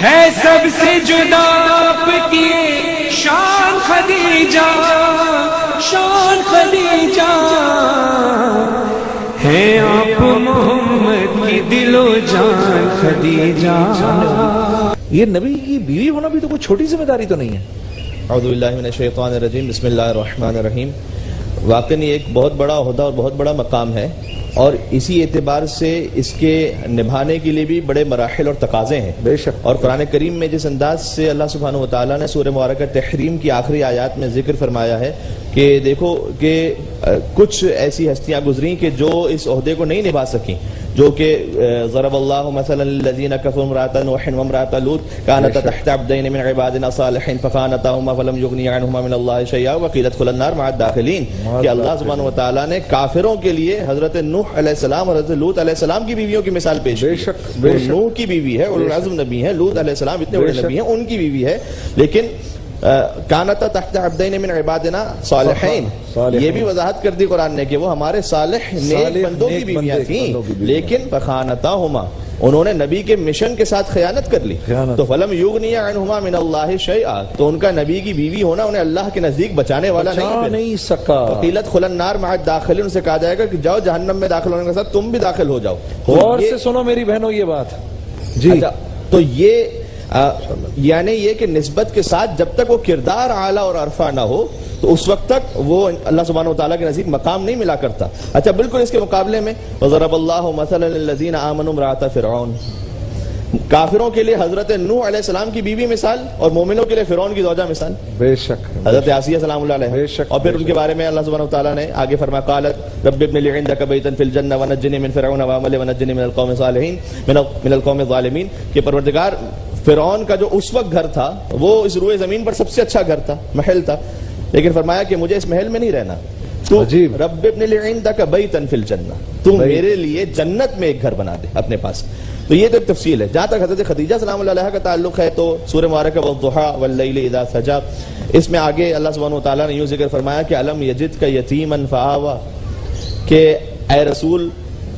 ہے سب سے جدا آپ کی شان خدیجہ، شان خدیجہ ہے آپ محمد کی دل و جان خدیجہ۔ یہ نبی کی بیوی ہونا بھی تو کوئی چھوٹی ذمہ داری تو نہیں ہے۔ اعوذ باللہ من الشیطان الرجیم، بسم اللہ الرحمن الرحیم۔ واقعی یہ ایک بہت بڑا عہدہ اور بہت بڑا مقام ہے، اور اسی اعتبار سے اس کے نبھانے کے لیے بھی بڑے مراحل اور تقاضے ہیں بے شک۔ اور قرآن کریم میں جس انداز سے اللہ سبحانہ وتعالیٰ نے سورہ مبارکہ تحریم کی آخری آیات میں ذکر فرمایا ہے کہ دیکھو کہ کچھ ایسی ہستیاں گزریں کہ جو اس عہدے کو نہیں نبھا سکیں، جو کہ ضرب اللہ مثلا للذین کفروا امرأۃ نوح وامرأۃ لوط کانتا تحت عبدین من عبادنا صالحین فخانتاہما فلم یغنیا عنہما من اللہ شیئا وقیل ادخلا النار مع الداخلین، کہ اللہ سبحانہ وتعالیٰ نے کافروں کے لیے حضرت نوح علیہ السلام اور حضرت لوط علیہ السلام کی بیویوں کی مثال پیش کی۔ نوح کی بیوی ہے، اولو العزم نبی ہیں، لوط علیہ السلام اتنے بڑے نبی ہیں، ان کی بیوی ہے، لیکن کانتا تحت عبدین من عبادنا صالحین، یہ بھی وضاحت کر دی قرآن نے کہ وہ ہمارے صالح نیک بندوں کی بیویاں تھیں، لیکن فخانتاہما، انہوں نے نبی کے مشن کے ساتھ خیانت کر لی، تو فلم یغنی عنہما من اللہ شیئا، تو ان کا نبی کی بیوی ہونا انہیں اللہ کے نزدیک بچانے والا نہیں سکا۔ وقیل ادخلا النار مع الداخلین، ان سے کہا جائے گا کہ جاؤ جہنم میں داخل ہونے کے ساتھ تم بھی داخل ہو جاؤ۔ غور سے سنو میری بہنوں یہ بات جی۔ تو یہ یعنی یہ کہ نسبت کے ساتھ جب تک وہ کردار اعلیٰ اور عرفہ نہ ہو تو اس وقت تک وہ اللہ سبحانہ وتعالیٰ کے نزدیک مقام نہیں ملا کرتا۔ اچھا بالکل اس کے مقابلے میں وَضَرَبَ اللَّهُ مَثَلًا لِلَّذِينَ آمَنُوا امْرَأَتَ فِرْعَوْنَ، کافروں کے لیے حضرت نوح علیہ السلام کی بیوی مثال، اور مومنوں کے لیے فرعون کی زوجہ مثال، بے شک حضرت آسیہ سلام اللہ علیہ۔ اور پھر ان کے بارے میں اللہ سبحانہ وتعالیٰ نے آگے فرمایا قالت رب ابن لی عندک بیتا فی الجنہ ونجنی من فرعون وعملہ ونجنی من القوم الصالحین من القوم الظالمین، کہ پروردگار فرعون کا جو اس وقت گھر تھا وہ اس روئے زمین پر سب سے اچھا گھر تھا، محل تھا، لیکن فرمایا کہ مجھے اس محل میں نہیں رہنا، تو رب ابن لی عندک بیتا فی الجنہ، تو میرے لیے جنت میں ایک گھر بنا دے اپنے پاس۔ تو یہ تو ایک تفصیل ہے۔ جہاں تک حضرت خدیجہ سلام اللہ علیہ کا تعلق ہے تو سورہ مبارکہ والضحیٰ واللیل اذا سجی، اس میں آگے اللہ سبحانہ وتعالیٰ نے یوں ذکر فرمایا کہ الم یجدک یتیما فآویٰ، کہ اے رسول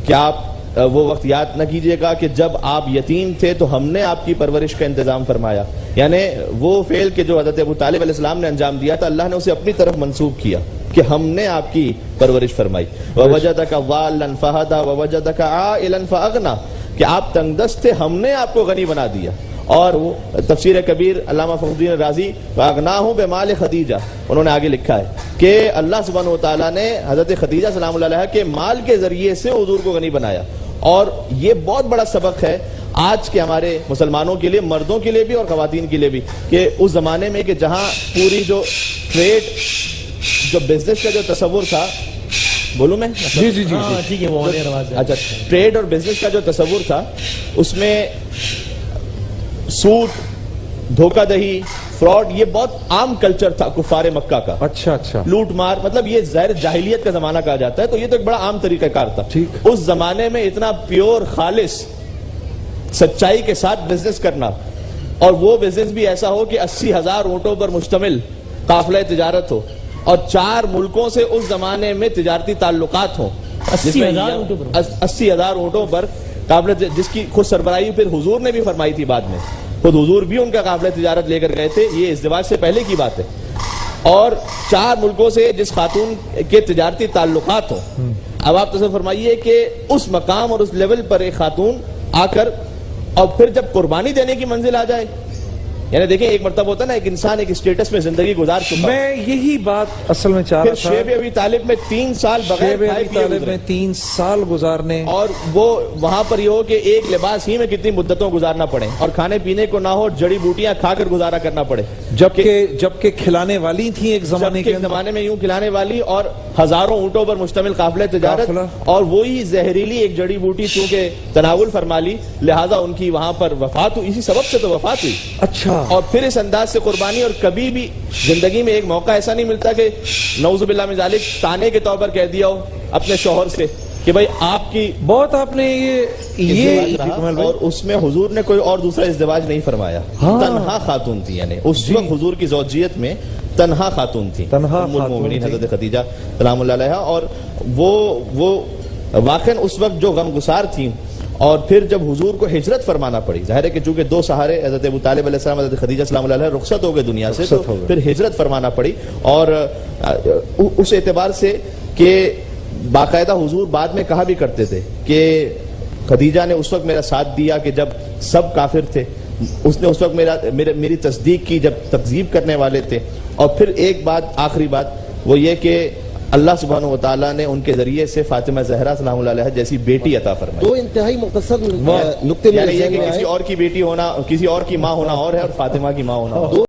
کیا آپ وہ وقت یاد نہ کیجئے گا کہ جب آپ یتیم تھے تو ہم نے آپ کی پرورش کا انتظام فرمایا، یعنی وہ فعل کہ جو حضرت ابو طالب علیہ السلام نے انجام دیا تھا اللہ نے اسے اپنی طرف منسوب کیا کہ ہم نے آپ کی پرورش فرمائی۔ ووجدک ضالا فہدی ووجدک عائلا فاغنی، کہ آپ تنگ دست تھے ہم نے آپ کو غنی بنا دیا۔ اور تفسیر کبیر علامہ فخر الدین رازی واغناہم بمال خدیجہ، انہوں نے آگے لکھا ہے کہ اللہ سبحانہ وتعالیٰ نے حضرت خدیجہ سلام اللہ علیہ کے مال کے ذریعے سے حضور کو غنی بنایا۔ اور یہ بہت بڑا سبق ہے آج کے ہمارے مسلمانوں کے لیے، مردوں کے لیے بھی اور خواتین کے لیے بھی، کہ اس زمانے میں کہ جہاں پوری جو ٹریڈ جو بزنس کا جو تصور تھا، بولوں میں جی جی جی ٹھیک ہے، وہ اچھا ٹریڈ اور بزنس کا جو تصور تھا اس میں سود، دھوکہ دہی، فراڈ، یہ بہت عام کلچر تھا کفار مکہ کا۔ اچھا لوٹ مار، مطلب یہ ظاہر جاہلیت کا زمانہ کہا جاتا ہے، تو یہ تو ایک بڑا عام طریقہ کار تھا۔ اس زمانے میں اتنا پیور خالص سچائی کے ساتھ بزنس کرنا، اور وہ بزنس بھی ایسا ہو کہ 80,000 اونٹوں پر مشتمل قافلہ تجارت ہو، اور 4 ملکوں سے اس زمانے میں تجارتی تعلقات ہوں، 80,000 اونٹوں پر قافلہ، جس کی خود سربراہی پھر حضور نے بھی فرمائی تھی، بعد میں خود حضور بھی ان کا قافلہ تجارت لے کر گئے تھے، یہ ازدواج سے پہلے کی بات ہے۔ اور 4 ملکوں سے جس خاتون کے تجارتی تعلقات ہوں، اب آپ تصور فرمائیے کہ اس مقام اور اس لیول پر ایک خاتون آ کر اور پھر جب قربانی دینے کی منزل آ جائے، یعنی دیکھیں ایک مرتبہ ہوتا ہے نا ایک انسان ایک اسٹیٹس میں زندگی گزار چکا، میں یہی بات اصل میں چاہ رہا تھا۔ شعیب ابی طالب میں 3 سال بغیر کھائے پیے میں 3 سال گزارنے، اور وہ وہاں پر یہ ہو کہ ایک لباس ہی میں کتنی مدتوں گزارنا پڑے، اور کھانے پینے کو نہ ہو، جڑی بوٹیاں کھا کر گزارا کرنا پڑے، جبکہ کھلانے والی تھیں ایک زمانے میں یوں کھلانے والی، اور ہزاروں اونٹوں پر مشتمل قافلہ تجارت، اور وہی زہریلی ایک جڑی بوٹی چونکہ تناول فرما لی، لہذا ان کی وہاں پر وفات ہوئی، اسی سبب سے تو وفات ہوئی۔ اچھا، اور پھر اس انداز سے قربانی، اور کبھی بھی زندگی میں ایک موقع ایسا نہیں ملتا کہ نعوذ باللہ من ذالک طعنے کے طور پر کہہ دیا ہو اپنے شوہر سے کہ بھائی آپ کی بہت آپ نے یہ اور اس میں حضور نے کوئی اور دوسرا ازدواج نہیں فرمایا، تنہا خاتون تھی، یعنی اس وقت حضور کی زوجیت میں تنہا خاتون تھی، ام المومنین حضرت خدیجہ سلام اللہ علیہ، اور وہ واقعاً اس وقت جو غم گسار تھیں اور پھر جب حضور کو ہجرت فرمانا پڑی، ظاہر ہے کہ چونکہ دو سہارے حضرت ابو طالب علیہ السلام، حضرت خدیجہ سلام اللہ علیہ رخصت ہو گئے دنیا سے، تو پھر ہجرت فرمانا پڑی. اور اس اعتبار سے کہ باقاعدہ حضور بعد میں کہا بھی کرتے تھے کہ خدیجہ نے اس وقت میرا ساتھ دیا کہ جب سب کافر تھے، اس نے اس وقت میری تصدیق کی جب تکذیب کرنے والے تھے. اور پھر ایک بات، آخری بات وہ یہ کہ اللہ سبحانہ و تعالیٰ نے ان کے ذریعے سے فاطمہ زہرا سلام اللہ علیہ جیسی بیٹی عطا فرمائی. دو انتہائی مختصر نقطے یعنی یہ کہ کسی اور کی بیٹی ہونا، کسی اور کی ماں ہونا اور ہے، اور فاطمہ کی ماں ہونا اور.